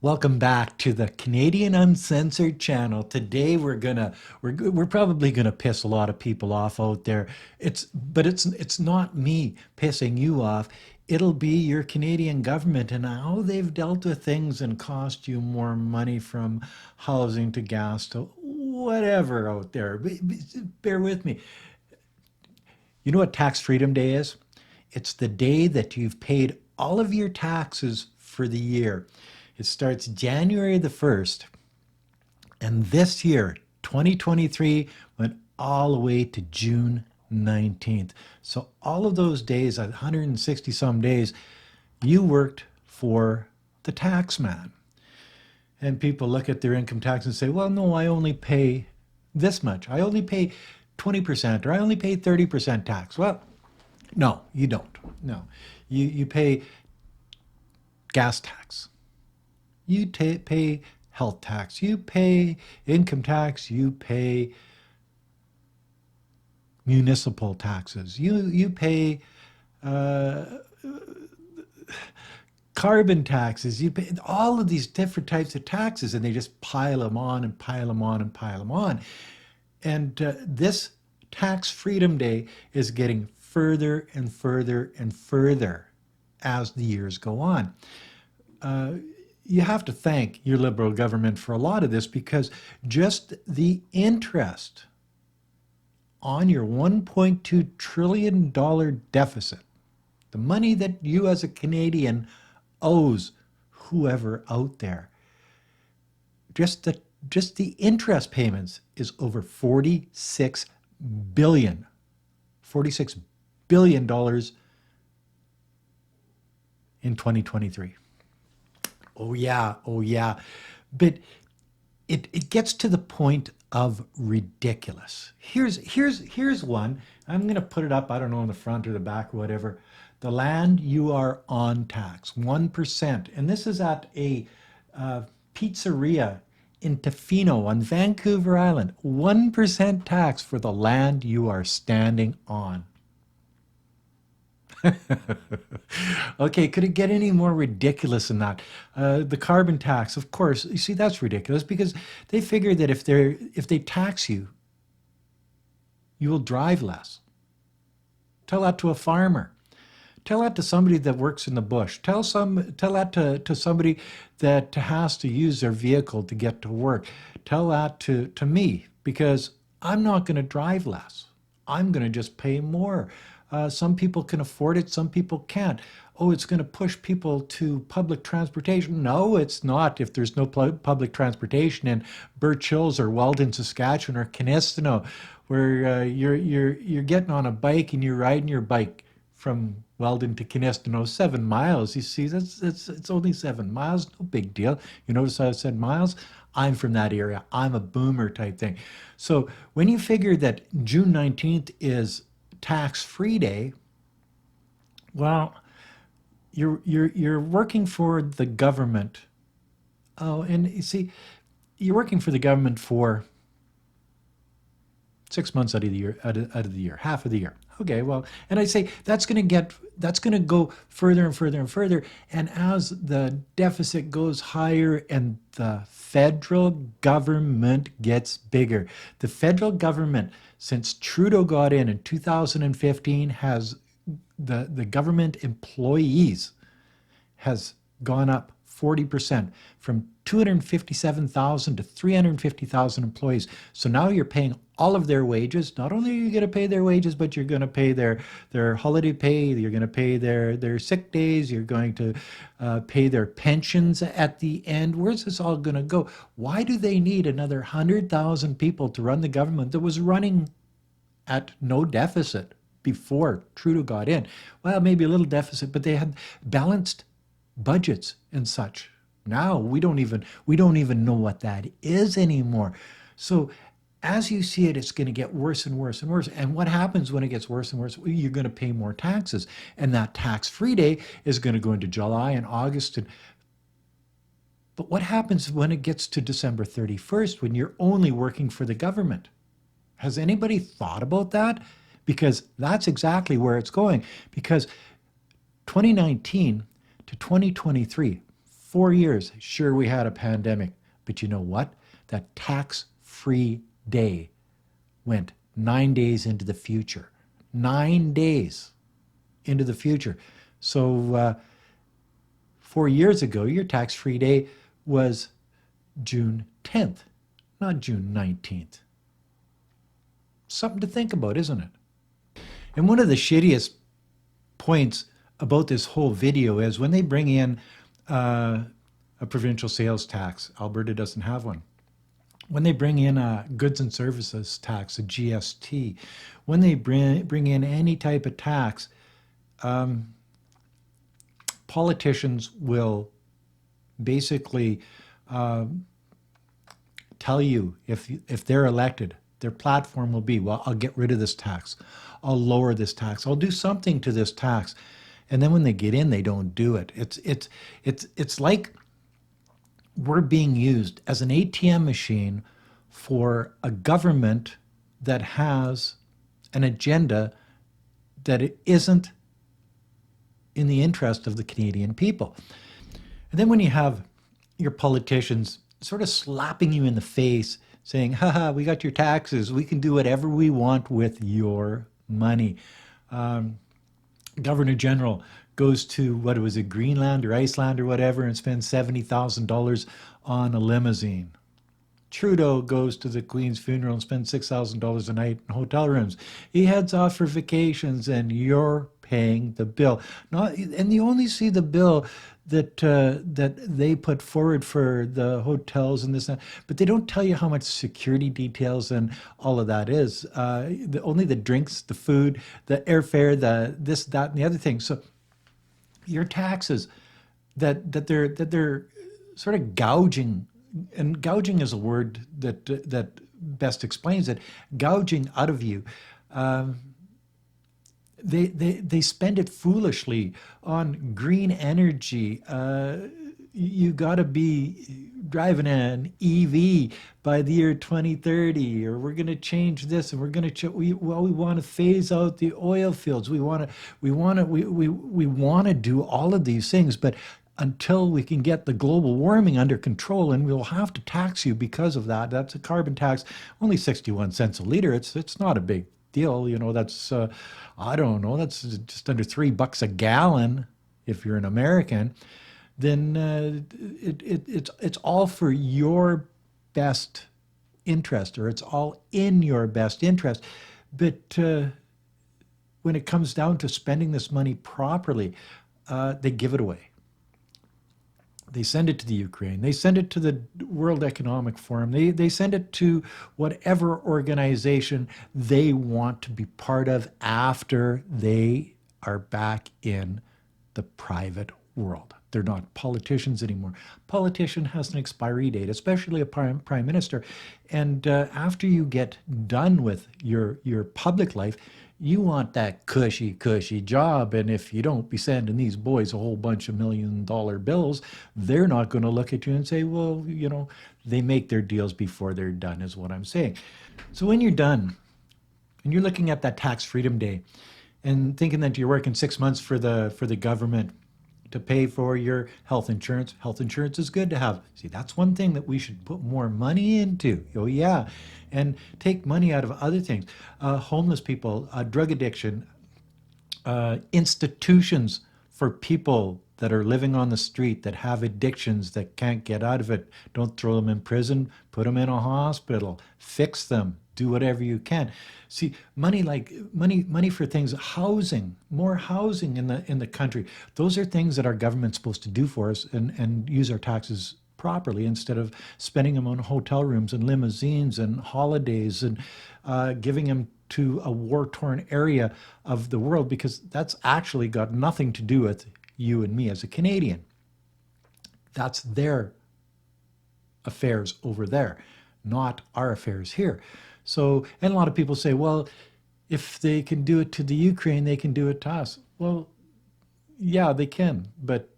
Welcome back to the Canadian Uncensored channel. Today we're probably gonna piss a lot of people off out there. It's not me pissing you off. It'll be your Canadian government and how they've dealt with things and cost you more money, from housing to gas to whatever out there. Bear with me. You know what Tax Freedom Day is? It's the day that you've paid all of your taxes for the year. It starts January the 1st, and this year, 2023, went all the way to June 19th. So all of those days, 160 some days, you worked for the tax man. And people look at their income tax and say, well, no, I only pay this much. I only pay 20%, or I only pay 30% tax. Well, no, you don't. No, you pay gas tax. You pay health tax. You pay income tax. You pay municipal taxes. You pay carbon taxes. You pay all of these different types of taxes, and they just pile them on and pile them on and pile them on. And this Tax Freedom Day is getting further and further and further as the years go on. You have to thank your Liberal government for a lot of this, because just the interest on your $1.2 trillion deficit, the money that you as a Canadian owes whoever out there, just the interest payments is over $46 billion. $46 billion in 2023. Oh yeah, oh yeah. But it gets to the point of ridiculous. Here's one. I'm gonna put it up, I don't know, in the front or the back or whatever. The land you are on tax, 1%. And this is at a pizzeria in Tofino on Vancouver Island. 1% tax for the land you are standing on. Okay, could it get any more ridiculous than that? The carbon tax, of course. You see, that's ridiculous, because they figure that if they tax you, you will drive less. Tell that to a farmer. Tell that to somebody that works in the bush. Tell that to somebody that has to use their vehicle to get to work. Tell that to me, because I'm not going to drive less. I'm going to just pay more. Some people can afford it, some people can't. Oh, it's going to push people to public transportation. No, it's not. If there's no public transportation in Birch Hills or Weldon, Saskatchewan, or Kinistino, where you're getting on a bike and you're riding your bike from Weldon to Kinistino, 7 miles. You see, it's only 7 miles, no big deal. You notice I said miles? I'm from that area. I'm a boomer type thing. So when you figure that June 19th is tax-free day, well, you're working for the government. Oh, and you see, you're working for the government for 6 months out of the year, half of the year. Okay, well, and I say that's going to go further and further and further. And as the deficit goes higher and the federal government gets bigger, the federal government, since Trudeau got in 2015, has the government employees has gone up 40%, from 257,000 to 350,000 employees. So now you're paying all of their wages. Not only are you going to pay their wages, but you're going to pay their holiday pay, you're going to pay their sick days, you're going to pay their pensions at the end. Where's this all going to go? Why do they need another 100,000 people to run the government that was running at no deficit before Trudeau got in? Well, maybe a little deficit, but they had balanced budgets and such. Now we don't even know what that is anymore. So as you see it, it's going to get worse and worse and worse. And what happens when it gets worse and worse? Well, you're going to pay more taxes, and that tax-free day is going to go into July and August. But what happens when it gets to December 31st, when you're only working for the government? Has anybody thought about that? Because that's exactly where it's going. Because 2019 to 2023, 4 years. Sure, we had a pandemic, but you know what? That tax-free day went 9 days into the future. 9 days into the future. So 4 years ago, your tax-free day was June 10th, not June 19th. Something to think about, isn't it? And one of the shittiest points about this whole video is when they bring in a provincial sales tax. Alberta doesn't have one. When they bring in a goods and services tax, a GST, when they bring in any type of tax, politicians will basically tell you if they're elected, their platform will be, well, I'll get rid of this tax, I'll lower this tax, I'll do something to this tax, and then when they get in, they don't do it. It's like we're being used as an ATM machine for a government that has an agenda that it isn't in the interest of the Canadian people. And then when you have your politicians sort of slapping you in the face, saying, haha, we got your taxes, we can do whatever we want with your money. Governor General goes to, what was it, Greenland or Iceland or whatever, and spends $70,000 on a limousine. Trudeau goes to the Queen's funeral and spends $6,000 a night in hotel rooms. He heads off for vacations, and you're paying the bill. And you only see the bill that they put forward for the hotels and this and that, but they don't tell you how much security details and all of that is. Only the drinks, the food, the airfare, the this, that, and the other thing. So your taxes that they're sort of gouging, and gouging is a word that best explains it. Gouging out of you. They spend it foolishly on green energy. You got to be driving an EV by the year 2030, or we're going to change this, and we're going to we want to phase out the oil fields. We want to do all of these things, but until we can get the global warming under control, and we'll have to tax you because of that. That's a carbon tax, only 61 cents a liter. It's not a big deal, you know. That's I don't know, that's just under $3 a gallon if you're an American. Then it's all for your best interest, or it's all in your best interest. But when it comes down to spending this money properly, they give it away. They send it to the Ukraine. They send it to the World Economic Forum. They send it to whatever organization they want to be part of after they are back in the private world. They're not politicians anymore. Politician has an expiry date, especially a prime minister. And after you get done with your public life, you want that cushy job. And if you don't be sending these boys a whole bunch of $1 million bills, they're not going to look at you and say, well, you know, they make their deals before they're done, is what I'm saying. So when you're done and you're looking at that tax freedom day and thinking that you're working 6 months for the government to pay for your health insurance. Health insurance is good to have. See, that's one thing that we should put more money into. Oh, yeah. And take money out of other things. Homeless people, drug addiction, institutions for people that are living on the street, that have addictions, that can't get out of it. Don't throw them in prison, put them in a hospital, fix them, do whatever you can. See, money for things, housing, more housing in the country. Those are things that our government's supposed to do for us, and use our taxes properly, instead of spending them on hotel rooms and limousines and holidays, and giving them to a war-torn area of the world, because that's actually got nothing to do with you and me as a Canadian. That's their affairs over there, not our affairs here. So, and a lot of people say, well, if they can do it to the Ukraine, they can do it to us. Well, yeah, they can, but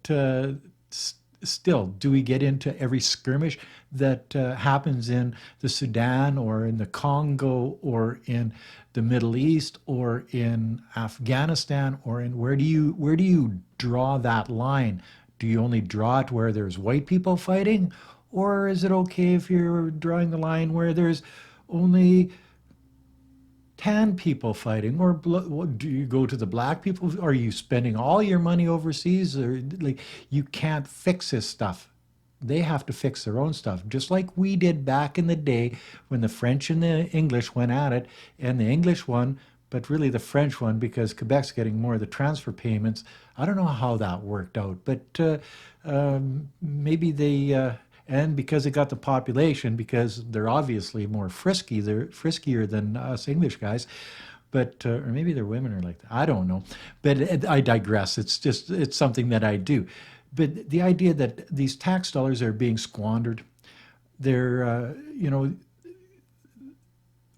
still, do we get into every skirmish that happens in the Sudan, or in the Congo, or in the Middle East, or in Afghanistan, or in where do you draw that line? Do you only draw it where there's white people fighting? Or is it okay if you're drawing the line where there's only tan people fighting? Or do you go to the black people? Are you spending all your money overseas? Or like, you can't fix this stuff. They have to fix their own stuff, just like we did back in the day when the French and the English went at it, and the English won, but really the French won because Quebec's getting more of the transfer payments. I don't know how that worked out, but maybe they, and because they got the population, because they're obviously more frisky, they're friskier than us English guys, but or maybe their women are like that. I don't know, but I digress. It's something that I do. But the idea that these tax dollars are being squandered, they're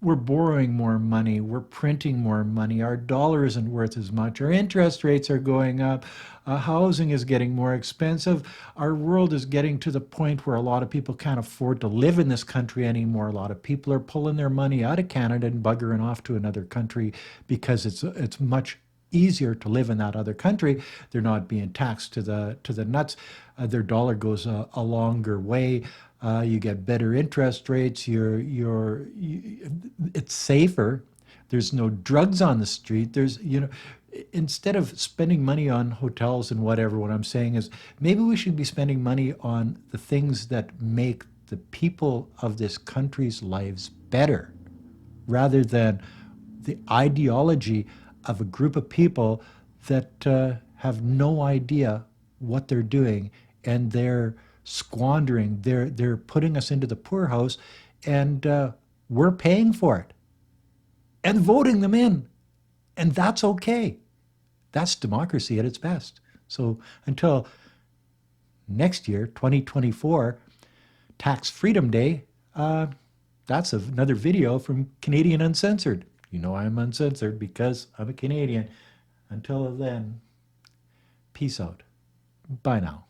we're borrowing more money, we're printing more money, our dollar isn't worth as much, our interest rates are going up, housing is getting more expensive, our world is getting to the point where a lot of people can't afford to live in this country anymore. A lot of people are pulling their money out of Canada and buggering off to another country because it's much easier to live in that other country. They're not being taxed to the nuts. Their dollar goes a longer way. You get better interest rates. It's safer. There's no drugs on the street. Instead of spending money on hotels and whatever, what I'm saying is maybe we should be spending money on the things that make the people of this country's lives better, rather than the ideology of a group of people that have no idea what they're doing, and they're squandering. They're putting us into the poorhouse, and we're paying for it and voting them in, and that's okay. That's democracy at its best. So until next year, 2024, Tax Freedom Day, that's another video from Canadian Uncensored. You know I'm uncensored because I'm a Canadian. Until then, peace out. Bye now.